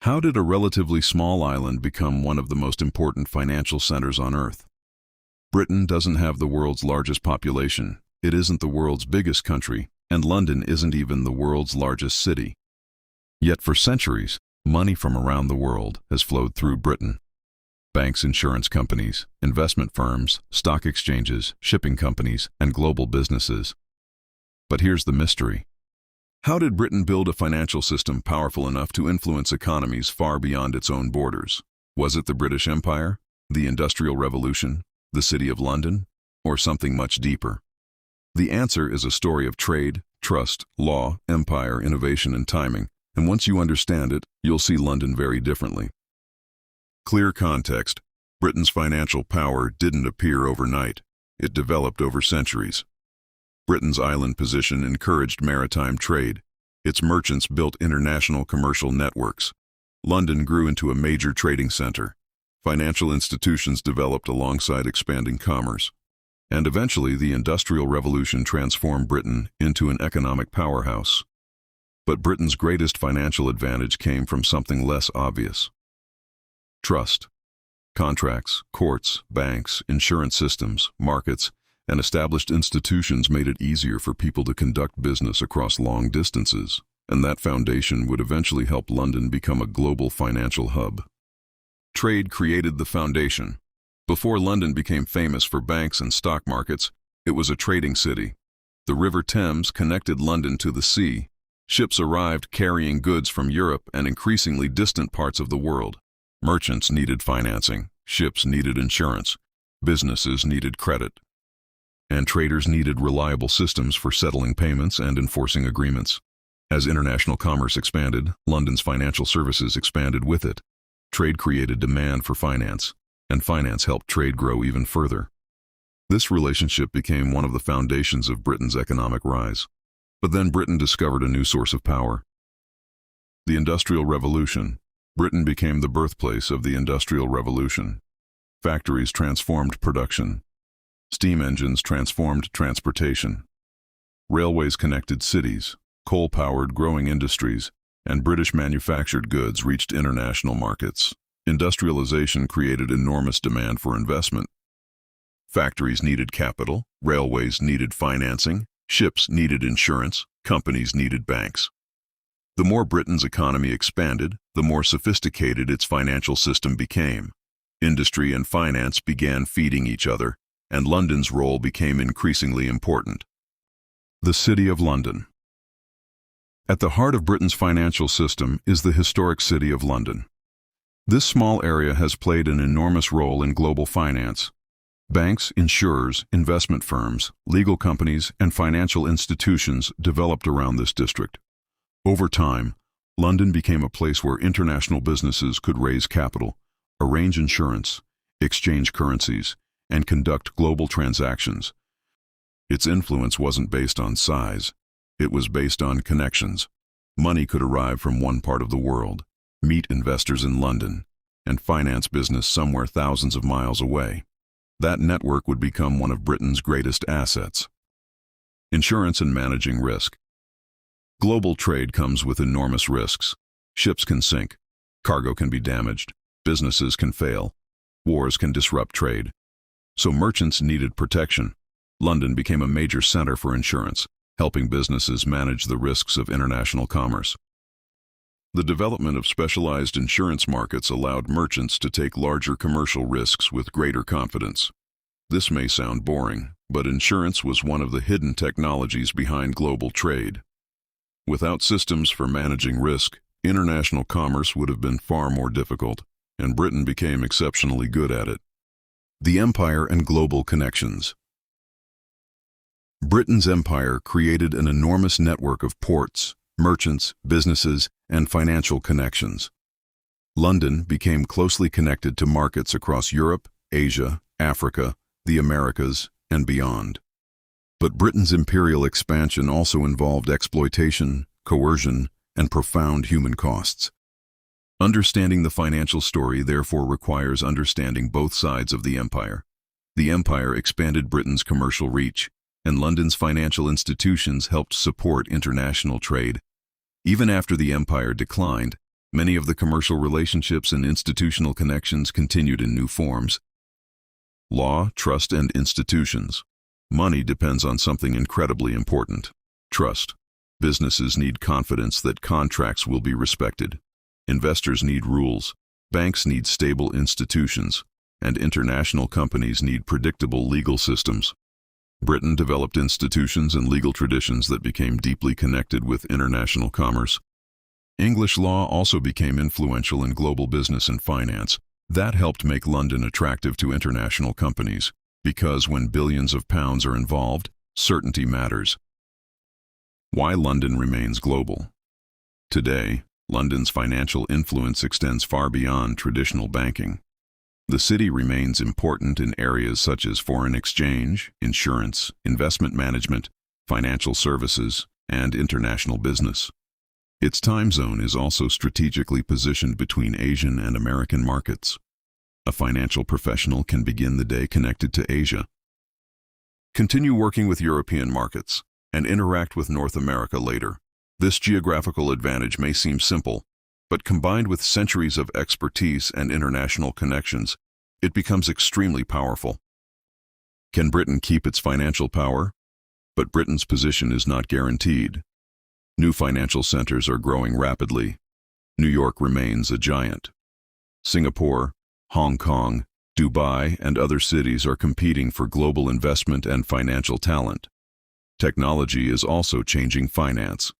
How did a relatively small island become one of the most important financial centers on Earth? Britain doesn't have the world's largest population, it isn't the world's biggest country, and London isn't even the world's largest city. Yet for centuries, money from around the world has flowed through Britain. Banks, insurance companies, investment firms, stock exchanges, shipping companies, and global businesses. But here's the mystery. How did Britain build a financial system powerful enough to influence economies far beyond its own borders? Was it the British Empire, the Industrial Revolution, the City of London, or something much deeper? The answer is a story of trade, trust, law, empire, innovation, and timing, and once you understand it, you'll see London very differently. Clear context. Britain's financial power didn't appear overnight. It developed over centuries. Britain's island position encouraged maritime trade. Its merchants built international commercial networks. London grew into a major trading center. Financial institutions developed alongside expanding commerce. And eventually, the Industrial Revolution transformed Britain into an economic powerhouse. But Britain's greatest financial advantage came from something less obvious. Trust. Contracts, courts, banks, insurance systems, markets, and established institutions made it easier for people to conduct business across long distances, and that foundation would eventually help London become a global financial hub. Trade created the foundation. Before London became famous for banks and stock markets, it was a trading city. The River Thames connected London to the sea. Ships arrived carrying goods from Europe and increasingly distant parts of the world. Merchants needed financing, ships needed insurance, businesses needed credit, and traders needed reliable systems for settling payments and enforcing agreements. As international commerce expanded, London's financial services expanded with it. Trade created demand for finance, and finance helped trade grow even further. This relationship became one of the foundations of Britain's economic rise. But then Britain discovered a new source of power. The Industrial Revolution. Britain became the birthplace of the Industrial Revolution. Factories transformed production. Steam engines transformed transportation. Railways connected cities, coal-powered growing industries, and British manufactured goods reached international markets. Industrialization created enormous demand for investment. Factories needed capital, railways needed financing, ships needed insurance, companies needed banks. The more Britain's economy expanded, the more sophisticated its financial system became. Industry and finance began feeding each other, and London's role became increasingly important. The City of London. At the heart of Britain's financial system is the historic City of London. This small area has played an enormous role in global finance. Banks, insurers, investment firms, legal companies, and financial institutions developed around this district. Over time, London became a place where international businesses could raise capital, arrange insurance, exchange currencies, and conduct global transactions. Its influence wasn't based on size. It was based on connections. Money could arrive from one part of the world, meet investors in London, and finance business somewhere thousands of miles away. That network would become one of Britain's greatest assets. Insurance and managing risk. Global trade comes with enormous risks. Ships can sink, cargo can be damaged, businesses can fail, wars can disrupt trade. So merchants needed protection. London became a major center for insurance, helping businesses manage the risks of international commerce. The development of specialized insurance markets allowed merchants to take larger commercial risks with greater confidence. This may sound boring, but insurance was one of the hidden technologies behind global trade. Without systems for managing risk, international commerce would have been far more difficult, and Britain became exceptionally good at it. The Empire and Global Connections. Britain's empire created an enormous network of ports, merchants, businesses, and financial connections. London became closely connected to markets across Europe, Asia, Africa, the Americas, and beyond. But Britain's imperial expansion also involved exploitation, coercion, and profound human costs. Understanding the financial story therefore requires understanding both sides of the empire. The empire expanded Britain's commercial reach, and London's financial institutions helped support international trade. Even after the empire declined, Many of the commercial relationships and institutional connections continued in new forms. Law, trust, and institutions. Money depends on something incredibly important: trust. Businesses need confidence that contracts will be respected. Investors need rules. Banks need stable institutions. And international companies need predictable legal systems. Britain developed institutions and legal traditions that became deeply connected with international commerce. English law also became influential in global business and finance. That helped make London attractive to international companies, because when billions of pounds are involved, certainty matters. Why London remains global. Today, London's financial influence extends far beyond traditional banking. The city remains important in areas such as foreign exchange, insurance, investment management, financial services, and international business. Its time zone is also strategically positioned between Asian and American markets. A financial professional can begin the day connected to Asia, continue working with European markets, and interact with North America later. This geographical advantage may seem simple, but combined with centuries of expertise and international connections, it becomes extremely powerful. Can Britain keep its financial power? But Britain's position is not guaranteed. New financial centers are growing rapidly. New York remains a giant. Singapore, Hong Kong, Dubai, and other cities are competing for global investment and financial talent. Technology is also changing finance.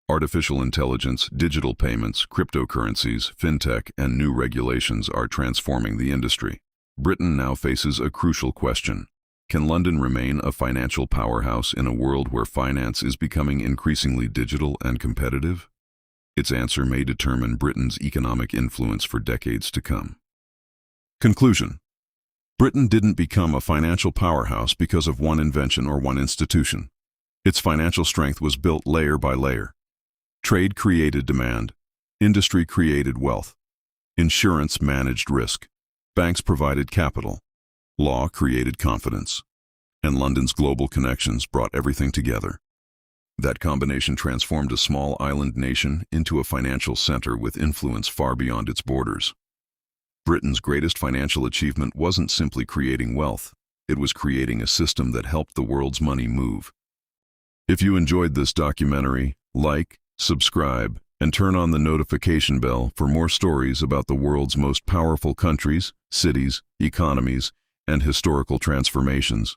Artificial intelligence, digital payments, cryptocurrencies, fintech, and new regulations are transforming the industry. Britain now faces a crucial question. Can London remain a financial powerhouse in a world where finance is becoming increasingly digital and competitive? Its answer may determine Britain's economic influence for decades to come. Conclusion. Britain didn't become a financial powerhouse because of one invention or one institution. Its financial strength was built layer by layer. Trade created demand. Industry created wealth. Insurance managed risk. Banks provided capital. Law created confidence. And London's global connections brought everything together. That combination transformed a small island nation into a financial center with influence far beyond its borders. Britain's greatest financial achievement wasn't simply creating wealth, it was creating a system that helped the world's money move. If you enjoyed this documentary, like, subscribe, and turn on the notification bell for more stories about the world's most powerful countries, cities, economies, and historical transformations.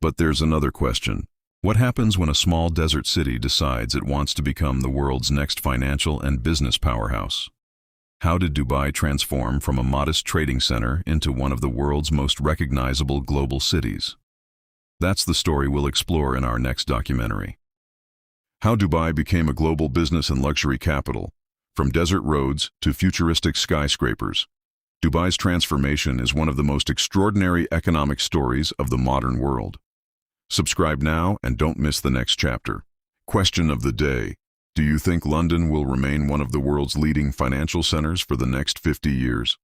But there's another question. What happens when a small desert city decides it wants to become the world's next financial and business powerhouse? How did Dubai transform from a modest trading center into one of the world's most recognizable global cities? That's the story we'll explore in our next documentary. How Dubai became a global business and luxury capital, from desert roads to futuristic skyscrapers. Dubai's transformation is one of the most extraordinary economic stories of the modern world. Subscribe now and don't miss the next chapter. Question of the day. Do you think London will remain one of the world's leading financial centers for the next 50 years?